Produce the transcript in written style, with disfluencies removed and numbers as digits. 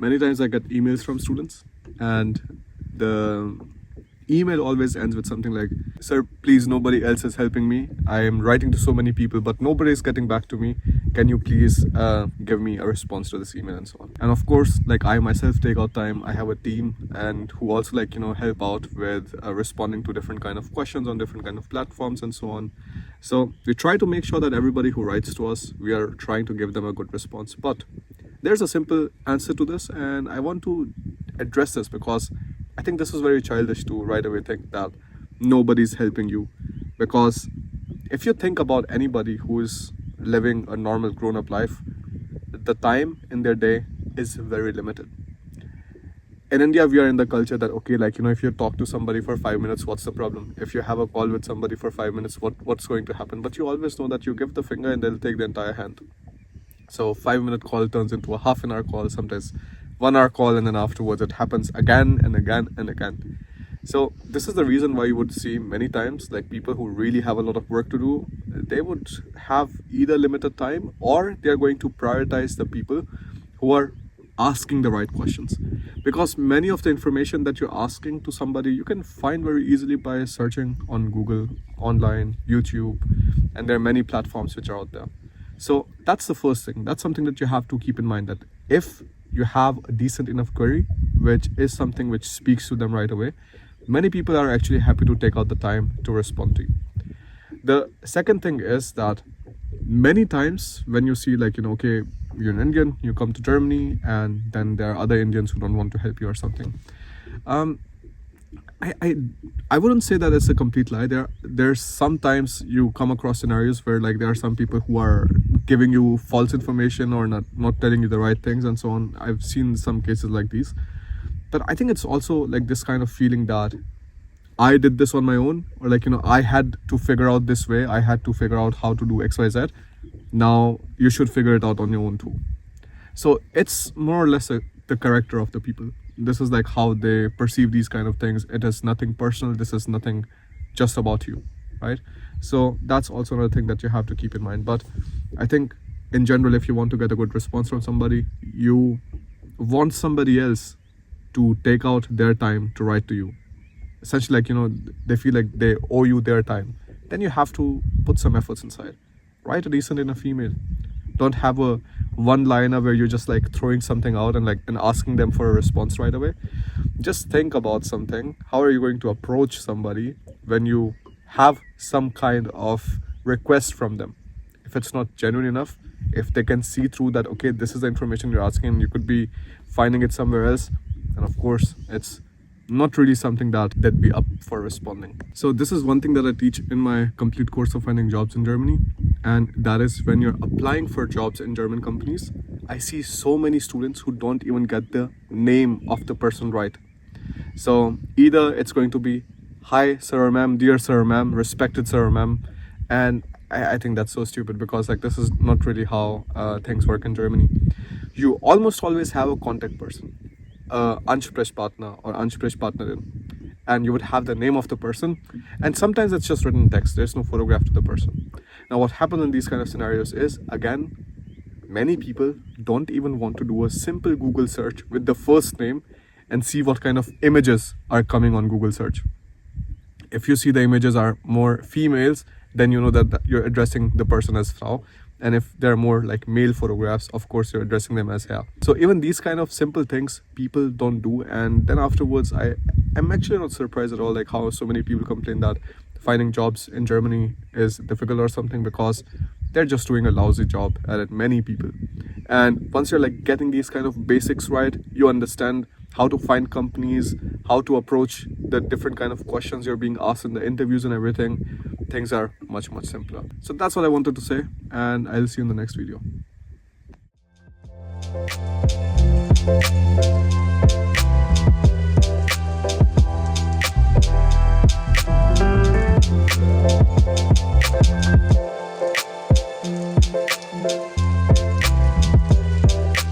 Many times I get emails from students, and the email always ends with something like, "Sir, please, nobody else is helping me. I am writing to so many people, but nobody is getting back to me. Can you please give me a response to this email?" and so on. And of course, like, I myself take out time. I have a team and who also, like, help out with responding to different kind of questions on different kind of platforms and so on. So we try to make sure that everybody who writes to us, we are trying to give them a good response. But there's a simple answer to this, and I want to address this because I think this is very childish to right away think that nobody's helping you. Because if you think about anybody who is living a normal grown-up life, the time in their day is very limited. In India, we are in the culture that, okay, like, if you talk to somebody for 5 minutes, what's the problem? If you have a call with somebody for 5 minutes, what's going to happen? But you always know that you give the finger and they'll take the entire hand. So 5-minute call turns into a half-an-hour call, sometimes 1-hour call, and then afterwards it happens again and again and again. So this is the reason why you would see many times, like, people who really have a lot of work to do, they would have either limited time or they're going to prioritize the people who are asking the right questions. Because many of the information that you're asking to somebody, you can find very easily by searching on Google, online, YouTube, and there are many platforms which are out there. So that's the first thing. That's something that you have to keep in mind, that if you have a decent enough query, which is something which speaks to them right away, many people are actually happy to take out the time to respond to you. The second thing is that many times when you see, like, okay, you're an Indian, you come to Germany, and then there are other Indians who don't want to help you or something. I wouldn't say that it's a complete lie. There's sometimes you come across scenarios where, like, there are some people who are giving you false information or not telling you the right things and so on. I've seen some cases like these. But I think it's also like this kind of feeling that I did this on my own, or like, I had to figure out this way. I had to figure out how to do XYZ. Now you should figure it out on your own too. So it's more or less the character of the people. This is like how they perceive these kind of things. It is nothing personal. This is nothing just about you, right? So that's also another thing that you have to keep in mind. But I think in general, if you want to get a good response from somebody, you want somebody else to take out their time to write to you. Essentially, like, they feel like they owe you their time. Then you have to put some efforts inside. Write a decent enough email. Don't have a one-liner where you're just like throwing something out and asking them for a response right away. Just think about something. How are you going to approach somebody when you have some kind of request from them? If it's not genuine enough, if they can see through that, okay, this is the information you're asking and you could be finding it somewhere else, and of course it's not really something that they'd be up for responding. So this is one thing that I teach in my complete course of finding jobs in Germany, and that is when you're applying for jobs in German companies, I see so many students who don't even get the name of the person right. So either it's going to be, "Hi sir or ma'am, dear sir or ma'am, respected sir or ma'am," and I think that's so stupid, because like this is not really how things work in Germany. You almost always have a contact person, Ansprechpartner or Ansprechpartnerin, and you would have the name of the person, and sometimes it's just written in text. There's no photograph to the person. Now what happens in these kind of scenarios is, again, many people don't even want to do a simple Google search with the first name and see what kind of images are coming on Google search. If you see the images are more females, then you know that you're addressing the person as Frau. And if there are more like male photographs, of course you're addressing them as Herr. So even these kind of simple things people don't do, and then afterwards I'm actually not surprised at all, like how so many people complain that finding jobs in Germany is difficult or something, because they're just doing a lousy job at it, many people. And once you're like getting these kind of basics right, you understand how to find companies, how to approach the different kind of questions you're being asked in the interviews and everything. Things are much simpler. So that's what I wanted to say, and I'll see you in the next video.